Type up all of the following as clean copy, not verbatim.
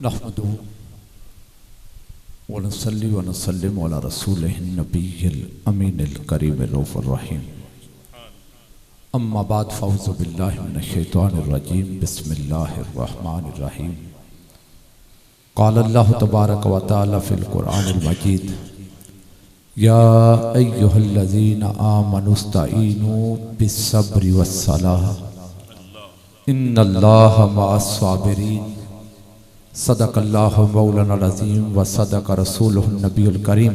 नहमदुहु व नसल्ली व नसल्लिमु अला रसूलिहिन नबिय्यिल अमीनिल करीमिर रऊफ़िर रहीम। अम्मा बाद फ़अऊज़ु बिल्लाहि मिनश शैतानिर रजीम। बिस्मिल्लाहिर रहमानिर रहीम। क़ाल अल्लाहु तबारक व तआला फ़िल क़ुरआनिल मजीद या अय्युहल्लज़ीना आमनुस्तईनु बिस्सब्रि वस्सलाह इन्नल्लाहा मअस्साबिरीन। सदक़ल्लाहु मौलानाल अज़ीम व सदक़ रसूलुहुन नबियुल करीम।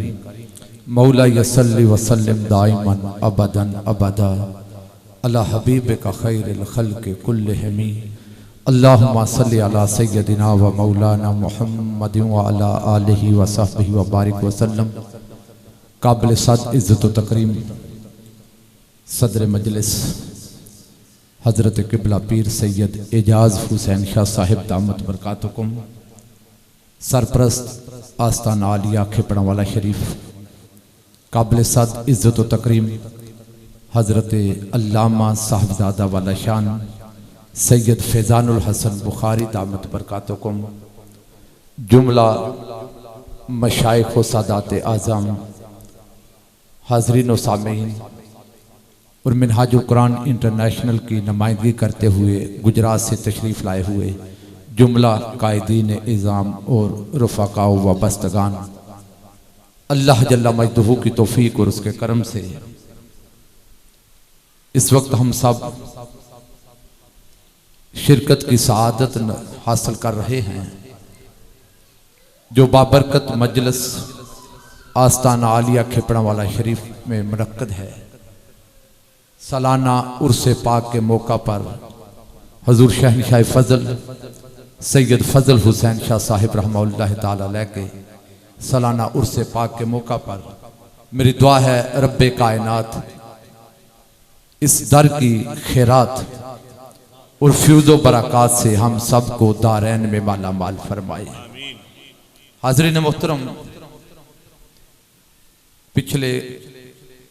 मौला यसल्लि व सल्लिम दाइमन अबदन अबदा अला हबीबिका खैरिल खल्क़ि कुल्लिहिम। अल्लाहुम्मा सल्लि अला सय्यदिना व मौलाना मुहम्मदिन व अला आलिहि व सहबिहि व बारिक व सल्लम। काबिल सद इज़्ज़त व तकरीम सदर मजलिस हज़रत क़िबला पीर सैयद एजाज़ हुसैन शाह साहिब दामत बरकातुकुम, सरप्रस्त आस्ताना आलिया खेपड़ावाला शरीफ, काबिल सद इज़्ज़त व तकरीम हज़रत अल्लामा साहबजादा वाला शान सैयद फैज़ानुल हसन बुखारी दामत बरकातुकुम, जुमला मशाइख़ व सादात आज़म, हाज़रीन व सामीन और मिनहाजुल कुरान इंटरनेशनल की नुमाइंदगी करते हुए गुजरात से तशरीफ़ लाए हुए जुमला कायदीन इज़ाम और रफ़ाक़ा व बस्तगान, अल्लाह जल्ला मजदहू की तौफ़ीक और उसके करम से इस वक्त हम सब शिरकत की सआदत हासिल कर रहे हैं जो बाबरकत मजलिस आस्ताना आलिया खेपड़ावाला शरीफ में मुनक्कद है। सालाना उर्स पाक के मौका पर हजूर शहनशाह फ़ज़ल सैयद फ़ज़ल हुसैन शाह साहिब रहमतुल्लाह ताला अलैह के सालाना उर्स पाक के मौका पर मेरी दुआ है रब्बे कायनात इस दर की खैरात और फ्यूज़ो बरक़ात से हम सब को दारैन में माला माल फरमाए। हाज़रीन मोहतरम, पिछले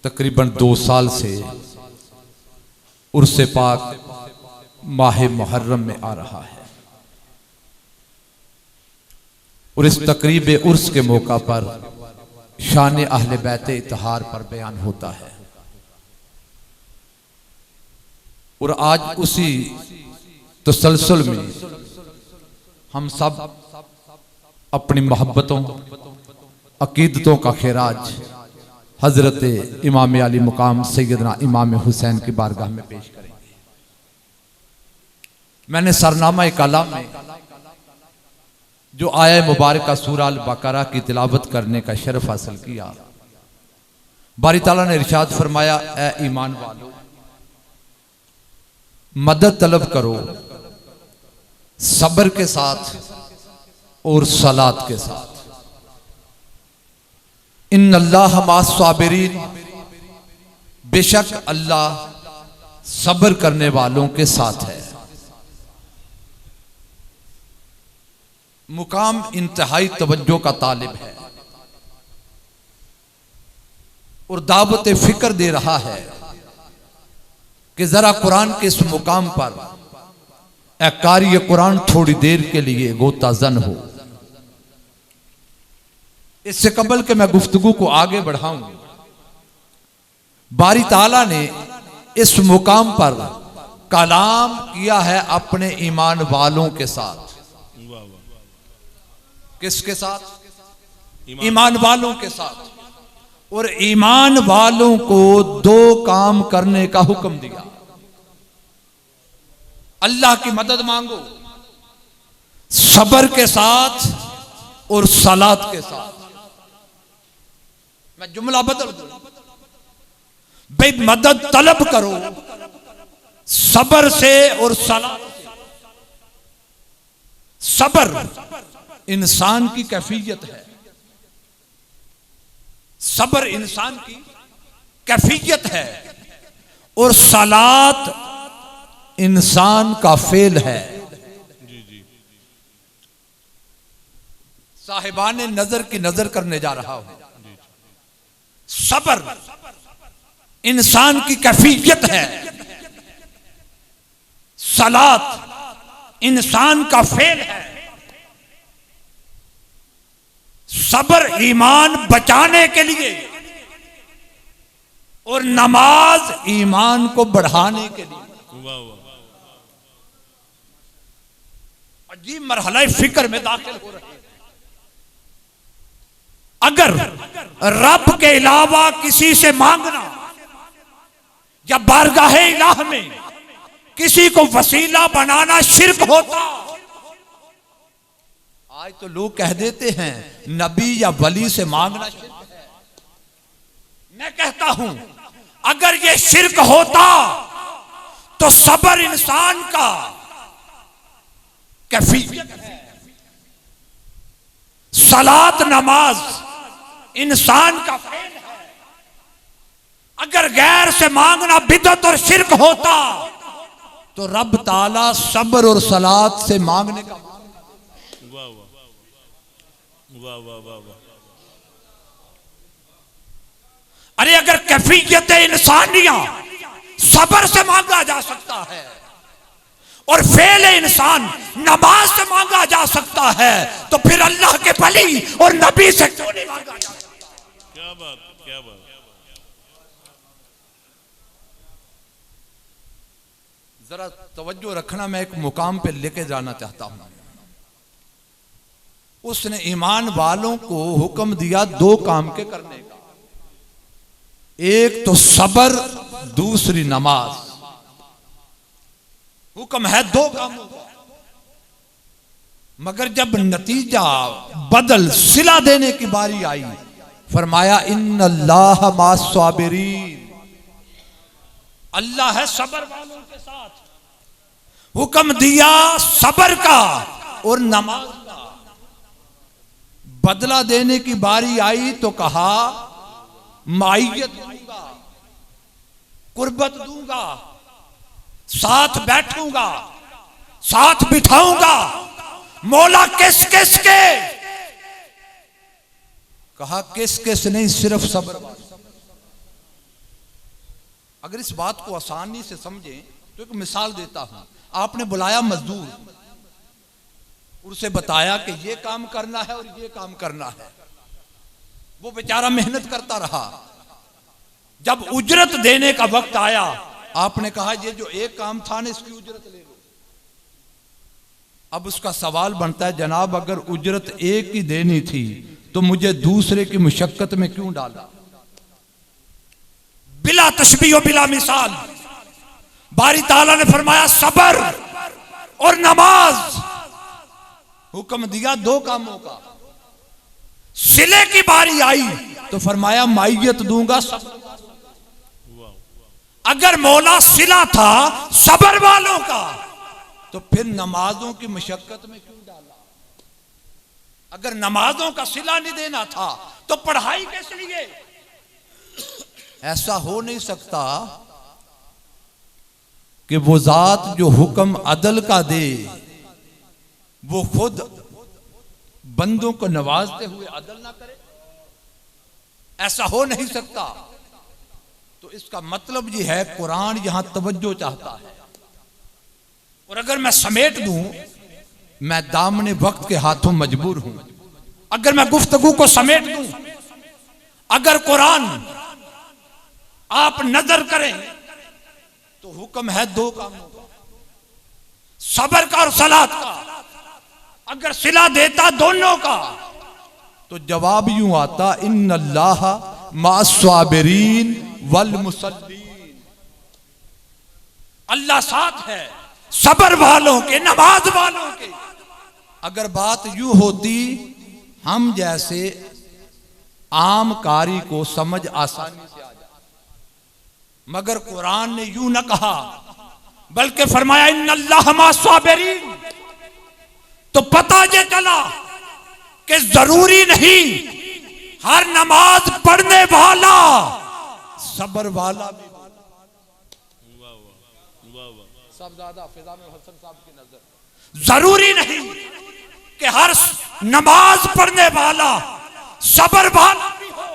तकरीबन 2 साल से उर्स पाक माह मुहर्रम में आ रहा है और इस तकरीब उर्स के मौका पर शान अहले बैत इत्तहार पर बयान होता है और आज उसी तसलसल में हम सब अपनी मोहब्बतों अकीदतों का खिराज हजरत इमाम अली मुकाम सैयदना इमाम हुसैन की बारगाह में पेश करेंगे। मैंने सरनामा कलाम में जो आया मुबारक सूरा अल बकरा की तिलावत करने का शरफ हासिल किया, बारी ताला ने इरशाद फरमाया, ए ईमान वालो मदद तलब करो सब्र के साथ और सलात के साथ। इन्नल्लाह मअस्साबिरीन, बेशक अल्लाह सब्र करने वालों के साथ है। मुकाम इंतहाई तवज्जो का तालिब है और दावत फिक्र दे रहा है कि जरा कुरान के इस मुकाम पर ए कारी कुरान थोड़ी देर के लिए गोताजन हो। इससे कबल के मैं गुफ्तगू को आगे बढ़ाऊं, बारी ताला ने इस मुकाम पर कलाम किया है अपने ईमान वालों के साथ। किसके साथ? ईमान वालों के साथ। और ईमान वालों को 2 काम करने का हुक्म दिया। अल्लाह की मदद मांगो सब्र के साथ और सलात के साथ। मैं जुमला बदल दूं, भाई मदद तलब करो सब्र से और सलात से। सब्र इंसान की कैफियत है, सब्र इंसान की कैफियत है और सलात इंसान का फेल है। साहिबान नजर की नजर करने जा रहा हूं। सब्र इंसान की कैफियत है, सलात इंसान का फेल है। सब्र ईमान बचाने के लिए और नमाज ईमान को बढ़ाने के लिए। अजीब मरहला फिक्र में दाखिल हो रहे हैं। अगर रब के अलावा किसी से मांगना या बारगाहे इलाह में किसी को वसीला बनाना शिर्क होता। आज तो लोग कह देते हैं नबी या वली से मांगना शिर्क है। मैं कहता हूं अगर ये शिर्क होता तो सब्र इंसान का कैफियत है। सलात नमाज इंसान का फेल है। अगर गैर से मांगना बिदअत और शिर्क होता तो रब ताला सब्र और सलात से मांगने का। वाह वाह वाह वाह वाह। अरे अगर कैफियत इंसानिया सब्र से मांगा जा सकता है और फेल इंसान नमाज से मांगा जा सकता है तो फिर अल्लाह के वली और नबी से क्यों नहीं मांगा जा सकता? क्या बात, क्या बात। जरा तवज्जो रखना, मैं एक मुकाम पे लेके जाना चाहता हूं। उसने ईमान वालों को हुक्म दिया दो काम के करने का, एक तो सब्र, दूसरी नमाज। हुक्म है दो कामों का, मगर जब नतीजा बदल सिला देने की बारी आई फरमाया इन्नल्लाह मास्साबिरीन, अल्लाह है सब्र वालों के साथ। हुक्म दिया सब्र का और नमाज का। बदला देने की बारी आई तो कहा माइयत दूंगा, कुर्बत दूंगा, साथ बैठूंगा, साथ बिठाऊंगा। मौला किस किस के? कहा किस किस नहीं, सिर्फ सब्र। अगर इस बात को आसानी से समझें तो एक मिसाल देता हूं। आपने बुलाया मजदूर, उसे बताया कि ये काम करना है और ये काम करना है। वो बेचारा मेहनत करता रहा। जब उजरत देने का वक्त आया आपने कहा ये जो एक काम था ना इसकी उजरत ले लो। अब उसका सवाल बनता है जनाब अगर उजरत एक ही देनी थी तो मुझे दूसरे की मुशक्कत में क्यों डाला? बिला तशबीह बिला मिसाल बारी ताला ने फरमाया सब्र और नमाज। हुक्म दिया दो कामों का। सिले की बारी आई तो फरमाया माइयत दूंगा सब्र। अगर मौला सिला था सब्र वालों का तो फिर नमाजों की मशक्कत में क्यों डाला? अगर नमाजों का सिला नहीं देना था तो पढ़ाई किस लिए? ऐसा हो नहीं सकता कि वो जात जो हुक्म अदल का दे वो खुद बंदों को नवाजते हुए अदल ना करे। ऐसा हो नहीं सकता। तो इसका मतलब ये है कुरान यहां तवज्जो चाहता है। और अगर मैं समेट दूं, मैं दामने वक्त के हाथों मजबूर हूं। अगर मैं गुफ्तगू को समेट दूं, अगर कुरान आप नजर करें तो हुक्म है दो कामों का, सब्र का और सलात का। अगर सिला देता दोनों का तो जवाब यूं आता इन्नल्लाह मास्साबिरीन वल मुसल्लीन। अल्लाह साथ है सब्र वालों के, नमाज वालों के। अगर बात यूं होती हम जैसे आम कारी को समझ आसानी से आ जाए, मगर कुरान ने यूं न कहा बल्कि फरमाया इन्नल्लाह मास्साबिरीन। तो पता ये चला कि जरूरी नहीं हर नमाज पढ़ने वाला सब्र वाला भी। साहबजादा फिजा में हसन साहब की नजर, जरूरी नहीं कि हर नमाज पढ़ने वाला सब्र वाला भी हो,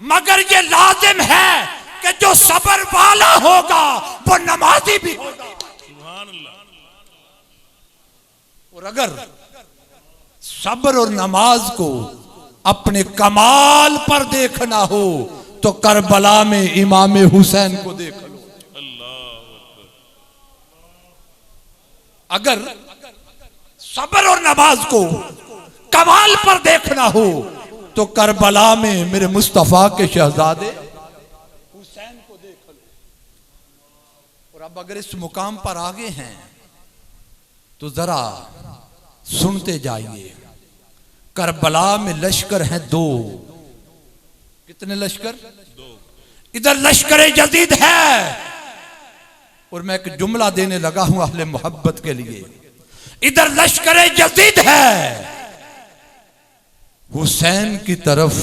मगर ये लाजिम है कि जो सब्र वाला होगा वो नमाजी भी होगा। और अगर सब्र और नमाज को अपने कमाल पर देखना हो तो करबला में इमाम हुसैन को देख लो। अगर सब्र और नमाज को कमाल पर देखना हो तो करबला में मेरे मुस्तफा के शहजादे हुसैन को देख लो। और अब अगर इस मुकाम पर आगे हैं तो जरा सुनते जाइए। करबला में लश्कर हैं दो। कितने लश्कर? दो। इधर लश्कर यजीद है, और मैं एक जुमला देने लगा हूं अहले मोहब्बत के लिए। इधर लश्कर यजीद है हुसैन की तरफ,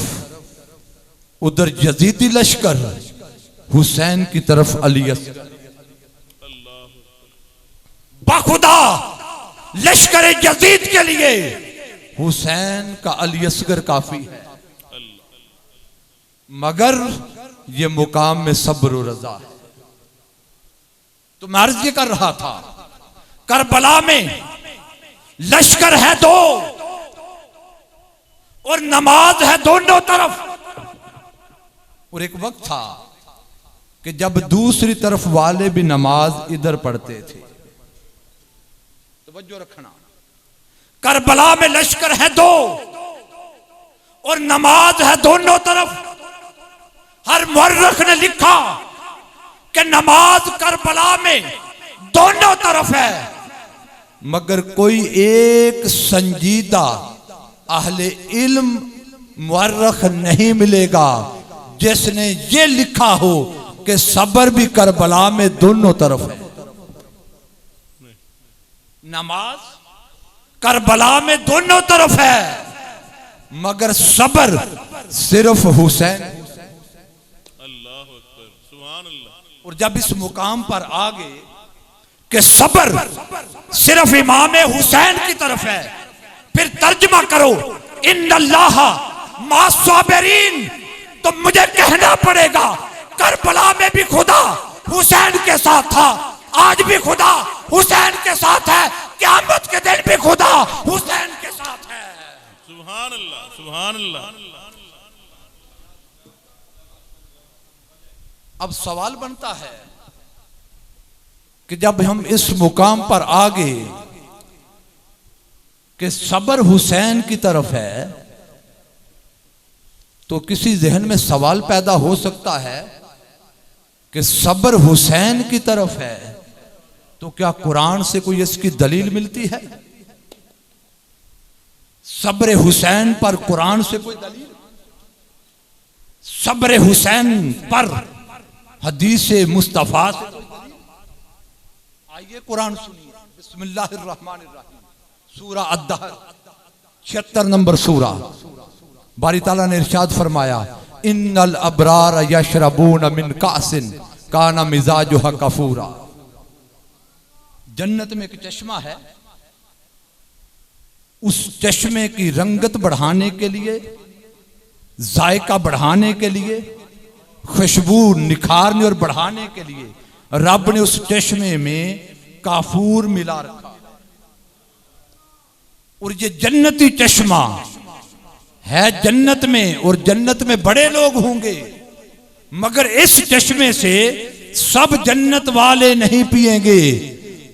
उधर यजीदी लश्कर, हुसैन की तरफ अली असगर। बाखुदा लश्कर यजीद के लिए हुसैन का अली असगर काफी है, मगर ये मुकाम में सब्र और रजा है। तो मैं अर्ज ये कर रहा था, करबला में लश्कर है दो और नमाज है दोनों तरफ। और एक वक्त था कि जब दूसरी तरफ वाले भी नमाज इधर पढ़ते थे। तवज्जो रखना, करबला में लश्कर है दो और नमाज है दोनों तरफ। हर मुअर्रिख ने लिखा कि नमाज करबला में दोनों तरफ है, मगर कोई एक संजीदा अहले इल्म मुअर्रिख नहीं मिलेगा जिसने ये लिखा हो कि सब्र भी करबला में दोनों तरफ है। नमाज करबला में दोनों तरफ है, मगर सब्र सिर्फ हुसैन। और जब इस मुकाम पर आ गए कि सब्र सिर्फ इमाम हुसैन की तरफ है, फिर तर्जुमा करो इन्नल्लाह मास्साबिरीन, तो मुझे कहना पड़ेगा करबला में भी खुदा हुसैन के साथ था, आज भी खुदा हुसैन के साथ है, क़यामत के दिन भी खुदा हुसैन के साथ है। सुभान अल्लाह, सुभान अल्लाह। अब सवाल बनता है कि जब हम इस मुकाम पर आ गए कि सब्र हुसैन की तरफ है, तो किसी जहन में सवाल पैदा हो सकता है कि सब्र हुसैन की तरफ है तो क्या कुरान से कोई इसकी दलील मिलती है? सब्र हुसैन पर कुरान से कोई दलील? सब्र हुसैन पर हदीस मुस्तफा से कोई दलील? आइए कुरान सुनिए। बिस्मिल्लाहिर्रहमानिर्रहीम, सूरा अद्दहर 76 नंबर सूरा। बारी ताला ने इरशाद फरमाया, इन्नल अबरार यशरबून मिन कासिन काना मिजाजुहा कफूरा। जन्नत में एक चश्मा है, उस चश्मे की रंगत बढ़ाने के लिए, जायका बढ़ाने के लिए, खुशबू निखारने और बढ़ाने के लिए रब ने उस चश्मे में काफूर मिला रखा। और ये जन्नती चश्मा है जन्नत में, और जन्नत में बड़े लोग होंगे, मगर इस चश्मे से सब जन्नत वाले नहीं पिएंगे,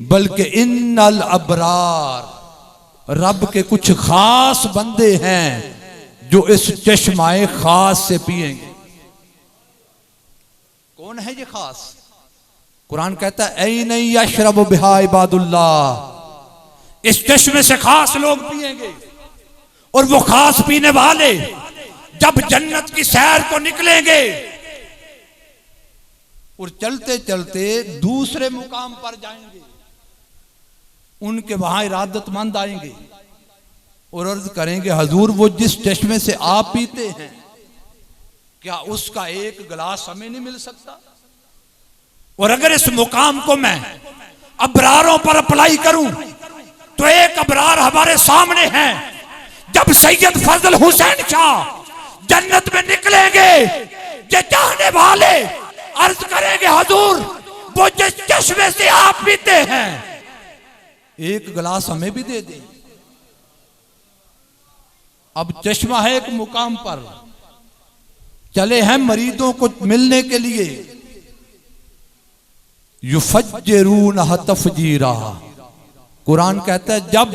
बल्कि इन्नल अबरार, रब के कुछ खास बंदे हैं जो इस चश्माए खास से पिएंगे। कौन है ये खास? कुरान कहता है ऐ नहीं यशरब बिहा इबादुल्लाह, इस चश्मे से खास लोग पिएंगे। और वो खास पीने वाले जब जन्नत की सैर को निकलेंगे और चलते चलते दूसरे मुकाम पर जाएंगे, उनके वहां इरादतमंद आएंगे और अर्ज करेंगे, हजूर वो जिस चश्मे से आप पीते हैं क्या उसका एक गिलास हमें नहीं मिल सकता? और अगर इस मुकाम को मैं अबरारों पर अप्लाई करूं तो एक अबरार हमारे सामने हैं। जब सैयद फजल हुसैन शाह जन्नत में निकलेंगे, ये चाहने वाले अर्ज करेंगे, हजूर वो जिस चश्मे से आप पीते हैं एक गिलास हमें भी दे दें। अब चश्मा है एक मुकाम पर, चले हैं मरीदों को मिलने के लिए। युफज्जिरूनहा तफजीरा, कुरान कहता है जब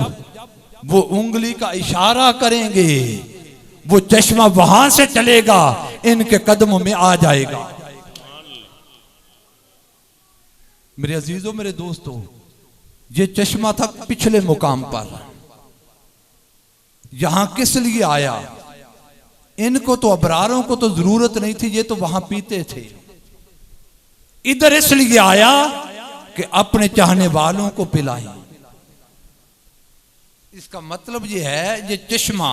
वो उंगली का इशारा करेंगे वो चश्मा वहां से चलेगा, इनके कदमों में आ जाएगा। मेरे अजीजों, मेरे दोस्तों, ये चश्मा था पिछले मुकाम पर। यहां किस लिए आया? इनको तो अबरारों को तो जरूरत नहीं थी, ये तो वहां पीते थे। इधर इसलिए आया कि अपने चाहने वालों को पिलाएं। इसका मतलब ये है, ये चश्मा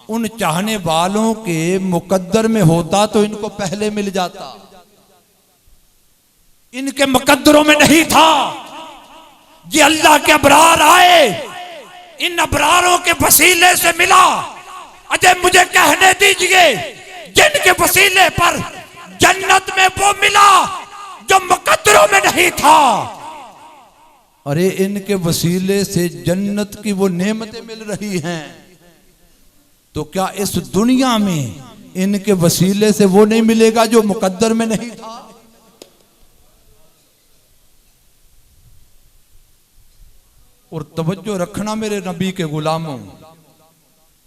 उन चाहने वालों के मुकद्दर में होता तो इनको पहले मिल जाता, इनके मुकद्दरों में नहीं था। ये अल्लाह के अबरार आए, इन अबरारों के वसीले से मिला। अजय मुझे कहने दीजिए, जिनके वसीले पर जन्नत में वो मिला जो मुकद्दरों में नहीं था। अरे इनके वसीले से जन्नत की वो नेमतें मिल रही हैं, तो क्या इस दुनिया में इनके वसीले से वो नहीं मिलेगा जो मुकद्दर में नहीं था? और तवज्जो रखना मेरे नबी के गुलामों,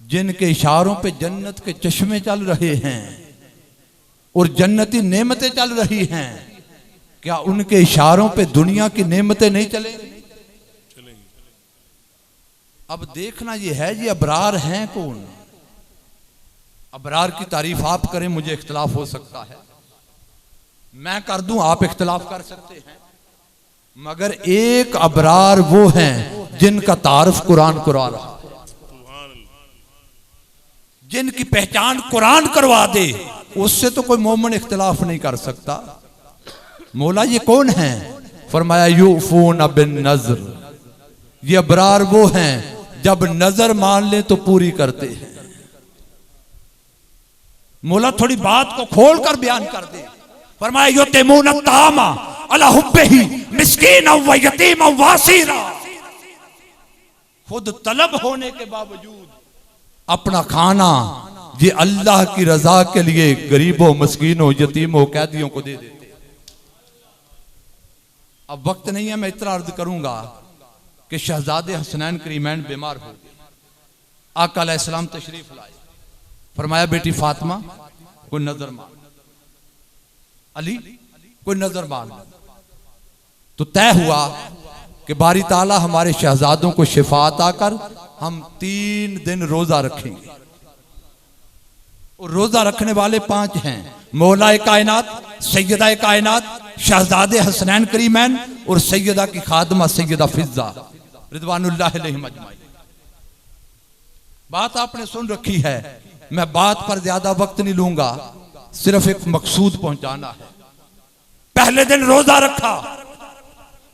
जिनके इशारों पे जन्नत के चश्मे चल रहे हैं और जन्नती नेमतें चल रही हैं, क्या उनके इशारों पे दुनिया की नेमतें नहीं चलेंगी? अब देखना यह है, ये अबरार हैं कौन? अबरार की तारीफ आप करें, मुझे इख्तिलाफ हो सकता है, मैं कर दूं, आप इख्तिलाफ कर सकते हैं, मगर एक अबरार वो हैं जिनका तारुफ कुरान करवा रहा, जिनकी पहचान कुरान करवा दे, उससे तो कोई मोमिन इख्तिलाफ नहीं कर सकता। मौला ये कौन है? फरमाया यूफून बिन नज़र, ये अबरार वो हैं जब नजर मान ले तो पूरी करते हैं। मौला थोड़ी बात को खोल कर बयान कर दे। फरमाया युतिमून तामा अला हुब्बिही मिस्कीना व यतीमा व असीरा, खुद तलब होने के बावजूद अपना खाना ये अल्लाह की रजा के लिए गरीबों, मस्कीनों, यतीमों, कैदियों को दे देते। अब वक्त नहीं है, मैं इतना अर्ज करूंगा कि शहजादे हसनैन करीमैन बीमार हो गए। आका अलैहिस्सलाम तशरीफ लाए, फरमाया बेटी फातिमा कोई नजर मार, अली कोई नजर मार। तो तय हुआ कि बारी ताला हमारे शहजादों को शिफा अता कर, हम 3 दिन रोजा रखेंगे। और रोजा रखने वाले 5 हैं, मौलाए कायनात, सैयदा कायनात, शहजादे हसनैन करीमैन और सैयदा की खादमा सैयदा फिजा रिदवानुल्लाह अलैहिम अजमाइन। बात आपने सुन रखी है, मैं बात पर ज्यादा वक्त नहीं लूंगा, सिर्फ एक मकसूद पहुंचाना है। पहले दिन रोजा रखा,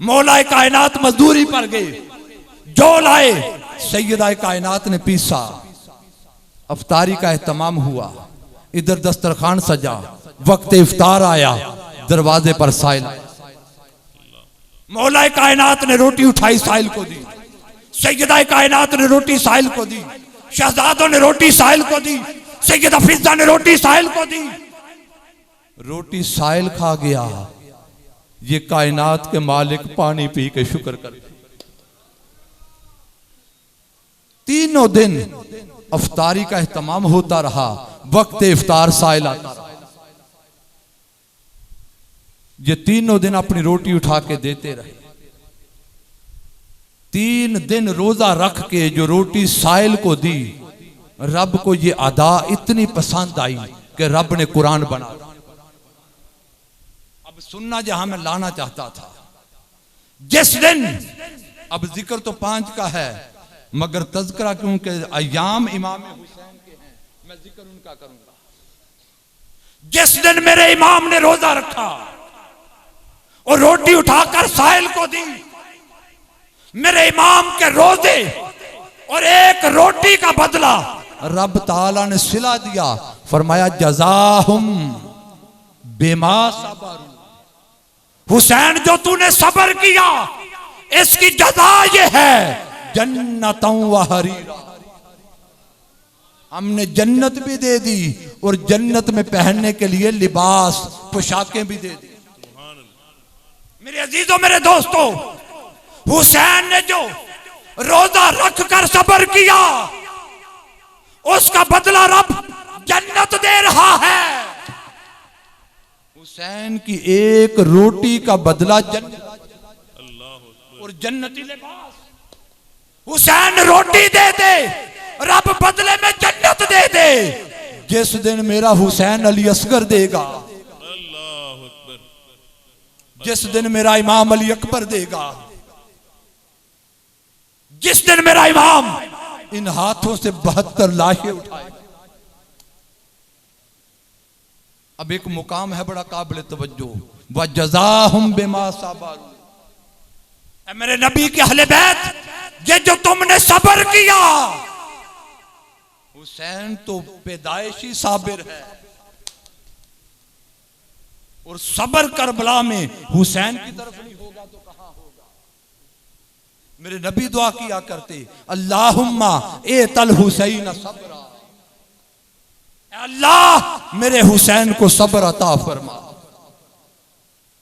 मौलाए कायनात मजदूरी पर गए, जो लाए सैयदा कायनात ने पीसा, अफ्तारी का एहतमाम हुआ, इधर दस्तरखान सजा, वक्त इफ्तार आया, दरवाजे पर साइल, मौलाए कायनात ने रोटी उठाई साइल को दी, सैयदा कायनात ने रोटी साइल को दी, शहजादों ने रोटी साइल को दी, सैयदा फिजा ने रोटी साइल को दी। रोटी साइल खा गया, ये कायनात के मालिक पानी पी के शुक्र कर। 3 दिन अफ्तारी का एहतमाम होता रहा, वक्त इफ्तार साइल आता रहा। ये 3 दिन अपनी रोटी उठा के देते रहे। 3 दिन रोजा रख के जो रोटी साइल को दी, रब को ये अदा इतनी पसंद आई कि रब ने कुरान बना। अब सुनना जहां मैं लाना चाहता था, जिस दिन, अब जिक्र तो 5 का है, मगर तज़किरा क्योंकि अय्याम इमाम हुसैन के हैं, मैं जिक्र उनका करूंगा। जिस दिन मेरे इमाम ने रोजा रखा और रोटी उठाकर साहिल को दी, मेरे इमाम के रोजे और एक रोटी का बदला रब ताला ने सिला दिया। फरमाया जज़ाहुम बिमा सबरू, हुसैन जो तूने सबर किया इसकी जज़ा ये है जन्नतों व हरीरा। हमने जन्नत भी दे दी और जन्नत में पहनने के लिए लिबास पोशाकें भी दे दी। मेरे अजीजों मेरे दोस्तों, हुसैन ने जो रोजा रख कर सब्र किया उसका बदला रब जन्नत दे रहा है। हुसैन की एक रोटी का बदला जन्नत और जन्नती लिबास। हुसैन रोटी दे दे, रब बदले में जन्नत दे दे। जिस दिन मेरा हुसैन अली असगर देगा, जिस दिन मेरा इमाम अली अकबर देगा, जिस दिन मेरा इमाम इन हाथों से 72 लाशें उठाएगा। अब एक मुकाम है बड़ा काबिल तवज्जो, व जज़ाहुम बिमा सबरू। मेरे नबी के अहले बैत, ये जो तुमने सब्र किया, हुसैन तो पैदाइशी साबिर है और सब्र करबला में हुसैन की तरफ नहीं होगा तो कहां होगा। मेरे नबी दुआ किया करते, अल्लाहुम्मा एतल हुसैन सब्रा, अल्लाह मेरे हुसैन को सब्र अता फरमा।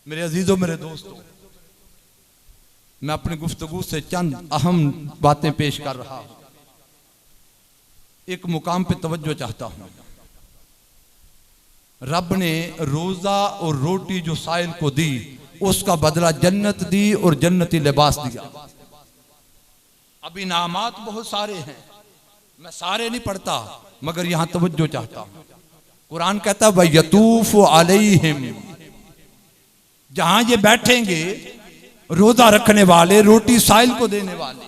मेरे अजीजों मेरे दोस्तों, मैं अपनी गुफ्तगू से चंद अहम बातें पेश कर रहा हूं। एक मुकाम पे तवज्जो चाहता हूं। रब ने रोजा और रोटी जो साइल को दी उसका बदला जन्नत दी और जन्नती लिबास दिया। अब इनामात बहुत सारे हैं, मैं सारे नहीं पढ़ता मगर यहां तवज्जो चाहता हूं। कुरान कहता है वयतूफु अलैहिम, जहां ये बैठेंगे रोजा रखने वाले, रोटी साइल को देने वाले,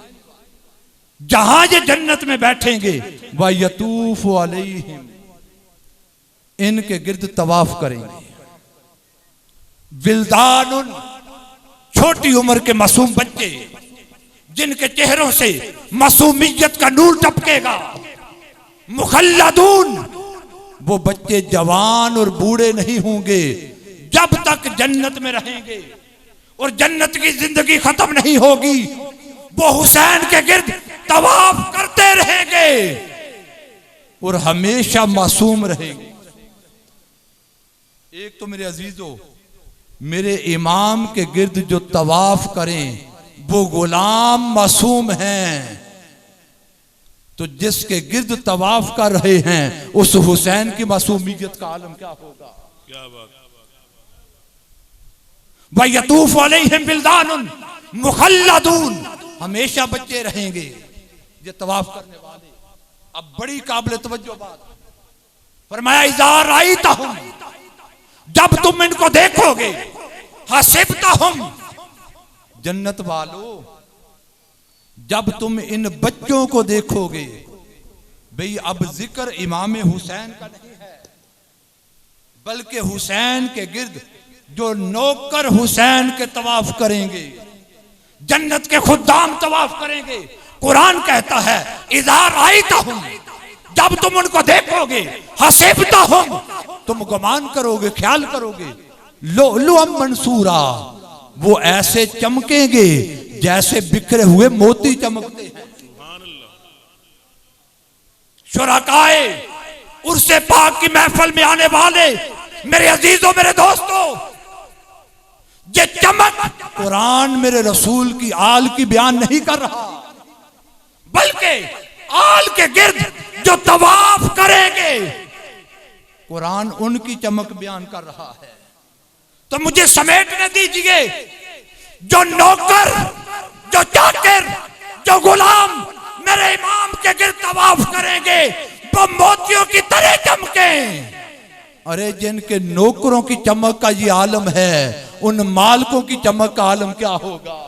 जहां ये जन्नत में बैठेंगे वयतूफु अलैहिम, इनके गिर्द तवाफ करेंगे। विल्दानुन, छोटी उम्र के मासूम बच्चे जिनके चेहरों से मासूमियत का नूर टपकेगा। मुखल्लदून, वो बच्चे जवान और बूढ़े नहीं होंगे जब तक जन्नत में रहेंगे और जन्नत की जिंदगी खत्म नहीं होगी। वो हुसैन के गिर्द तवाफ करते रहेंगे और हमेशा मासूम रहेंगे। एक तो मेरे अजीजों, मेरे इमाम के गिर्द जो तवाफ करें वो गुलाम मासूम हैं, तो जिसके गिर्द तवाफ कर रहे हैं उस हुसैन की मासूमियत का आलम क्या होगा। क्या बात। वयतूफ अलैहिम बिल्दानुन मुखल्लदून, हमेशा बच्चे रहेंगे ये तवाफ करने वाले। अब बड़ी काबिल तवज्जो बात फरमाया, इज़ा राइतहुम, जब तुम इनको देखोगे, हसिबतहुम, जन्नत वालों जब तुम इन बच्चों को देखोगे, भाई अब जिक्र इमाम हुसैन का नहीं है बल्कि हुसैन के गिर्द जो नौकर हुसैन के तवाफ करेंगे, जन्नत के खुद्दाम तवाफ करेंगे। कुरान कहता है इज़ा राइतहुम, जब तुम उनको देखोगे, हसिबतहुम, तुम गुमान करोगे, ख्याल करोगे, लुअम मंसूरा, वो ऐसे चमकेंगे जैसे बिखरे हुए मोती चमकते हैं। शुरकाए उर्से पाक की महफिल में आने वाले मेरे अजीजों मेरे दोस्तों, ये चमक कुरान मेरे रसूल की आल की बयान नहीं कर रहा बल्कि आल के गिर्द जो तवाफ करेंगे कुरान उनकी चमक बयान कर रहा है। तो मुझे समेटने दीजिए, जो नौकर, जो चाकर, जो गुलाम मेरे इमाम के गिर्द तवाफ करेंगे वो मोतियों की तरह चमके। अरे जिनके नौकरों की चमक का ये आलम है, उन मालिकों की चमक का आलम क्या होगा।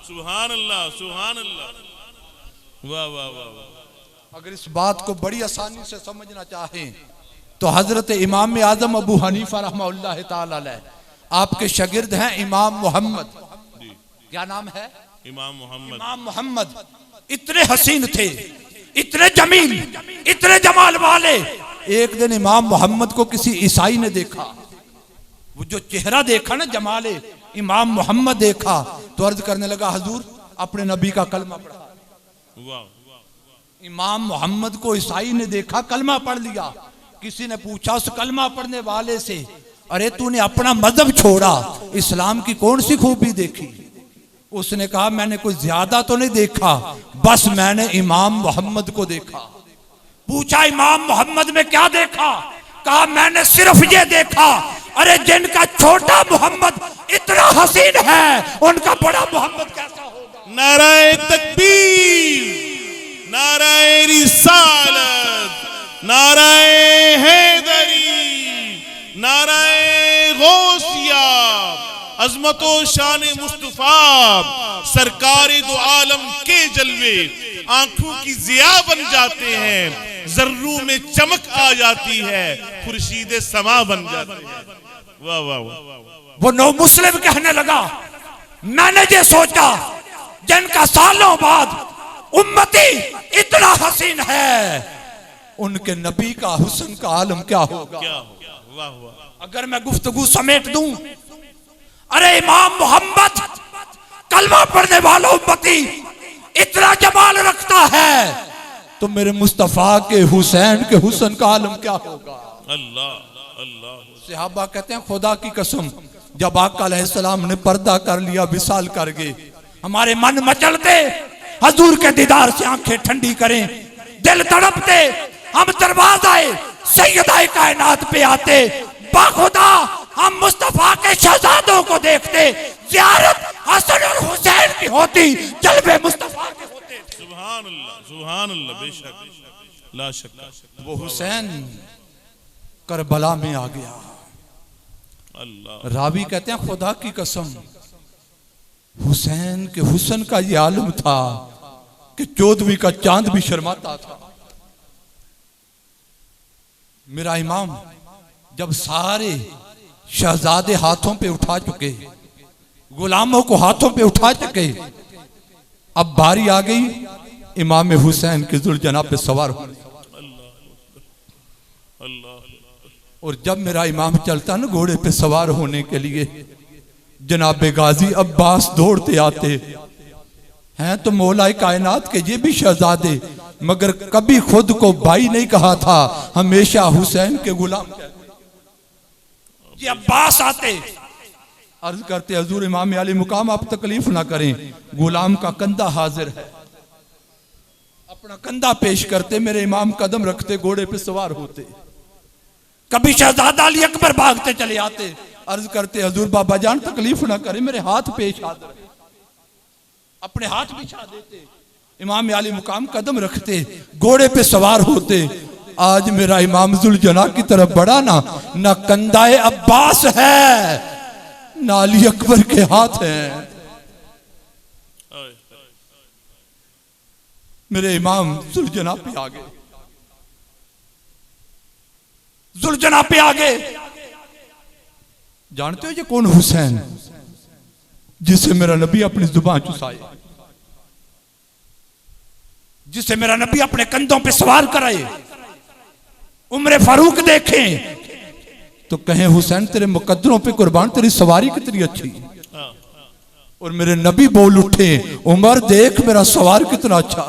सुभान अल्लाह, सुभान अल्लाह, वाह वाह वाह। अगर इस बात को बड़ी आसानी से समझना चाहें तो हजरत इमाम आजम अबू हनीफा रहमतुल्लाह ताला अलैह, आपके शागिर्द हैं इमाम मोहम्मद, क्या नाम है, इमाम मोहम्मद। इमाम मोहम्मद इतने हसीन थे, इतने जमील, इतने जमाल वाले। एक दिन इमाम मोहम्मद को किसी ईसाई ने देखा, वो जो चेहरा देखा ना जमाले इमाम मोहम्मद देखा तो अर्ज करने लगा, हजूर अपने नबी का कलमा पढ़ा। इमाम मोहम्मद को ईसाई ने देखा, कलमा पढ़ लिया। किसी ने पूछा उस कलमा पढ़ने वाले से, अरे तूने अपना मजहब छोड़ा, इस्लाम की कौन सी खूबी देखी? उसने कहा मैंने कोई ज्यादा तो नहीं देखा, बस मैंने इमाम मोहम्मद को देखा। पूछा इमाम मोहम्मद में क्या देखा? कहा मैंने सिर्फ ये देखा, अरे जिनका छोटा मोहम्मद इतना हसीन है, उनका बड़ा मोहम्मद कैसा होगा? नाराए तकबीर, नाराए रिसालत, नाराए हैदरी, नाराए गौसिया, अजमतो शान मुस्तफा, सरकार दो आलम के जलवे आंखों की जिया बन जाते हैं, जर्रों में चमक आ जाती है, खुर्शीद समा बन जाती है। वाह वाह वाह। वो नौ मुस्लिम कहने लगा, मैंने ये सोचा जिनका सालों बाद उम्मती इतना हसीन है, उनके नबी का हुस्न का आलम क्या होगा? क्या होगा? वाह वाह। अगर मैं गुफ्तगू समेट दूं, अरे इमाम मोहम्मद कलमा पढ़ने वाला उम्मती इतना जमाल रखता है, तो मेरे मुस्तफा के हुसैन के हुस्न का आलम क्या होगा? अल्लाह अल्लाह। सहाबा कहते हैं खुदा की कसम, जब आका अलैहिस्सलाम ने पर्दा कर लिया, विसाल कर गए, हमारे मन मचलते, हजूर के दीदार से आंखें ठंडी करें, दिल तड़पते, हम दरवाज़ाए सैयदाए कायनात पे आते, बाखुदा हम मुस्तफा के शहजादों को देखते, ज़ियारत हसन और हुसैन की होती, जलवे मुस्तफा के होते। सुभान अल्लाह, सुभान अल्लाह। बेशक ला शक। वो हुसैन करबला में आ गया। अल्लाह। रावी कहते हैं खुदा की कसम, हुसैन के हुस्न का ये आलम था कि 14वीं का चांद भी शर्माता था। मेरा इमाम जब सारे शहजादे हाथों पे उठा चुके, गुलामों को हाथों पे उठा चुके, अब बारी आ गई इमाम हुसैन के जुल्जनाब पे सवार होने। और जब मेरा इमाम चलता ना घोड़े पे सवार होने के लिए, जनाबे गाजी अब्बास दौड़ते आते हैं। तो मौला कायनात के ये भी शहजादे, मगर कभी खुद को भाई नहीं कहा था, हमेशा हुसैन के गुलाम। ये अब्बास आते, अर्ज करते हजूर इमाम अली मुकाम आप तकलीफ ना करें, गुलाम का कंधा हाजिर है। अपना कंधा पेश करते, मेरे इमाम कदम रखते, घोड़े पे सवार होते। कभी शहजादा अली अकबर भागते चले आते, अर्ज करते हजूर बाबा जान तकलीफ ना करें, मेरे हाथ पेश हाजिर है। अपने हाथ बिछा देते, इमाम अली मुकाम कदम रखते, घोड़े पे सवार होते। आज मेरा इमाम जुल्जना की तरफ बढ़ा ना कंधाए अब्बास है, ना अली अकबर के हाथ है। मेरे इमाम जुल्जना पे आ गए, जुल्जना पे आ गए। जानते हो ये कौन हुसैन? जिसे मेरा नबी अपनी जुबान चुसाए, जिसे मेरा नबी अपने कंधों पे सवार कराए। उम्र फारूक देखें तो कहें हुसैन तेरे मुकद्दरों पे कुर्बान, तेरी सवारी कितनी अच्छी। और मेरे नबी बोल उठे, उमर देख मेरा सवार कितना अच्छा।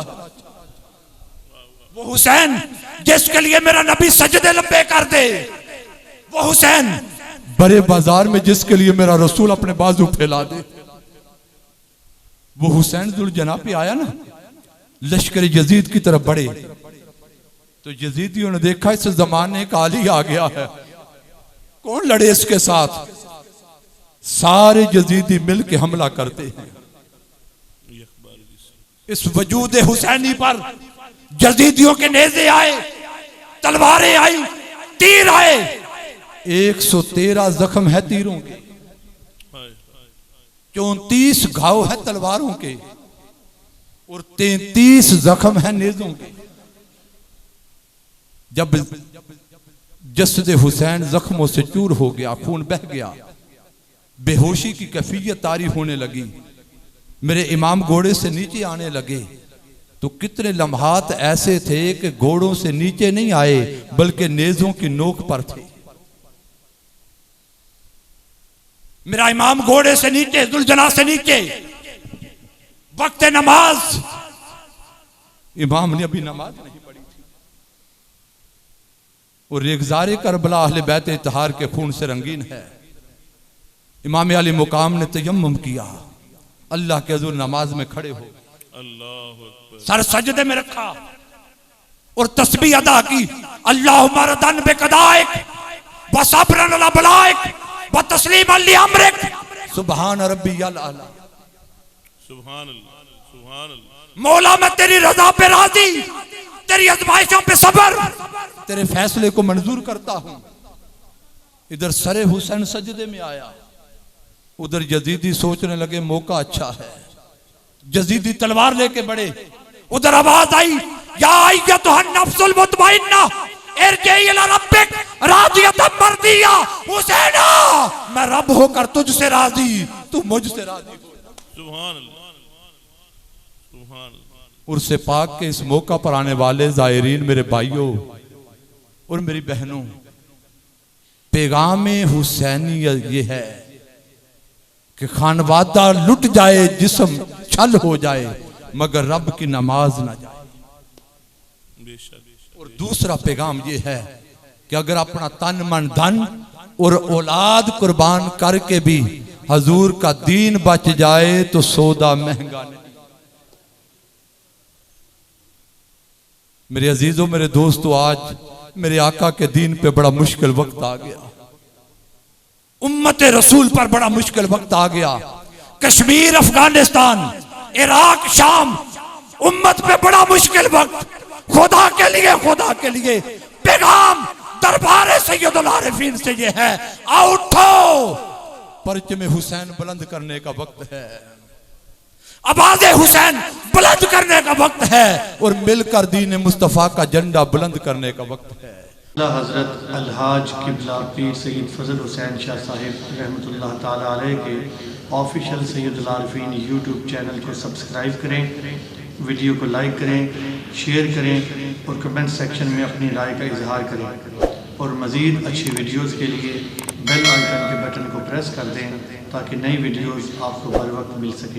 वो हुसैन जिसके लिए मेरा नबी सजदे लंबे कर दे, वो हुसैन बड़े बाजार में जिसके लिए मेरा रसूल अपने बाजू फैला दे। वो हुसैन जुल्जना पे आया ना, लश्कर यजीद की तरफ बढ़े, तो यजीदियों ने देखा इस जमाने का अली आ गया है, कौन लड़े इसके साथ। सारे यजीदी मिलके हमला करते हैं। इस वजूद हुसैनी पर यजीदियों के नेज़े आए, तलवारें आई, तीर आए। 113 जख्म है तीरों के, 34 घाव है तलवारों के, और 33 जख्म है नेज़ों के। जब जस्द हुसैन जख्मों से चूर हो गया, खून बह गया, बेहोशी की कैफियत तारी होने लगी, मेरे इमाम घोड़े से नीचे आने लगे, तो कितने लम्हात ऐसे थे कि घोड़ों से नीचे नहीं आए बल्कि नेज़ों की नोक पर थे। मेरा इमाम घोड़े से नीचे, जुल्जना से नीचे, वक्त नमाज, इमाम ने अभी नमाज नहीं पढ़ी थी और रेगज़ारे करबला अहले बैत इत्तहार के खून से रंगीन है। इमाम अली मुकाम ने तयम्मुम किया, अल्लाह के हुज़ूर नमाज में खड़े हो, सर सजदे में रखा और तस्बीह अदा की, अल्लाहुम्मा रदन बिक़दाइक व सब्रन अला बलाइक व तस्लीमन ली अमरिक सुभान रब्बियल आला। सुभान अल्लाह, सुभान अल्लाह। मौला मैं तेरी रजा पे राजी, तेरी आज़माइशों पे सब्र, तेरे फैसले को मंजूर करता हूं। इधर सरे हुसैन सजदे में आया, उधर यजीदी सोचने लगे मौका अच्छा है, यजीदी तलवार लेके बढ़े। उधर आवाज आई, या अय्यतुहन नफ्सुल मुतमइन्ना इरजिई इला रब्बिक रादियतम मर्दिया। हुसैना मैं रब होकर तुझसे राजी, तू मुझसे राजी हो। सुभान अल्लाह, सुभान अल्लाह। उर्से पाक के इस मौका पर आने वाले ज़ायरीन, मेरे भाइयों और मेरी बहनों, पैगाम हुसैनी ये है कि खानवादा लुट जाए, जिस्म छल हो जाए, मगर रब की नमाज ना जाए। और दूसरा पैगाम ये है कि अगर अपना तन मन धन और औलाद कुर्बान करके भी हजूर का दीन बच जाए तो सौदा महंगा नहीं। मेरे अजीजों, मेरे दोस्तों, आज मेरे आका के दीन पे बड़ा मुश्किल वक्त आ गया, उम्मत रसूल पर बड़ा मुश्किल वक्त आ गया। कश्मीर, अफगानिस्तान, इराक, शाम, उम्मत पे बड़ा मुश्किल वक्त। खुदा के लिए पैगाम दरबार सैयदुल आरिफीन से ये है, आओ उठो, परचम हुसैन बुलंद करने का वक्त है, आवाज़े हुसैन बुलंद करने का वक्त है और मिलकर दीन मुस्तफ़ा का झंडा बुलंद करने का वक्त है। हज़रत अलहाज किबला पीर सैयद फजल हुसैन शाह साहिब रहमतुल्लाह ताला अलैह के ऑफिशियल सैयदुल आरिफीन यूट्यूब चैनल को सब्सक्राइब करें, वीडियो को लाइक करें, शेयर करें और कमेंट सेक्शन में अपनी राय का इजहार करें। और मज़ीद अच्छी वीडियोस के लिए बेल आइकन के बटन को प्रेस कर दें ताकि नई वीडियोस आपको बर वक्त मिल सकें।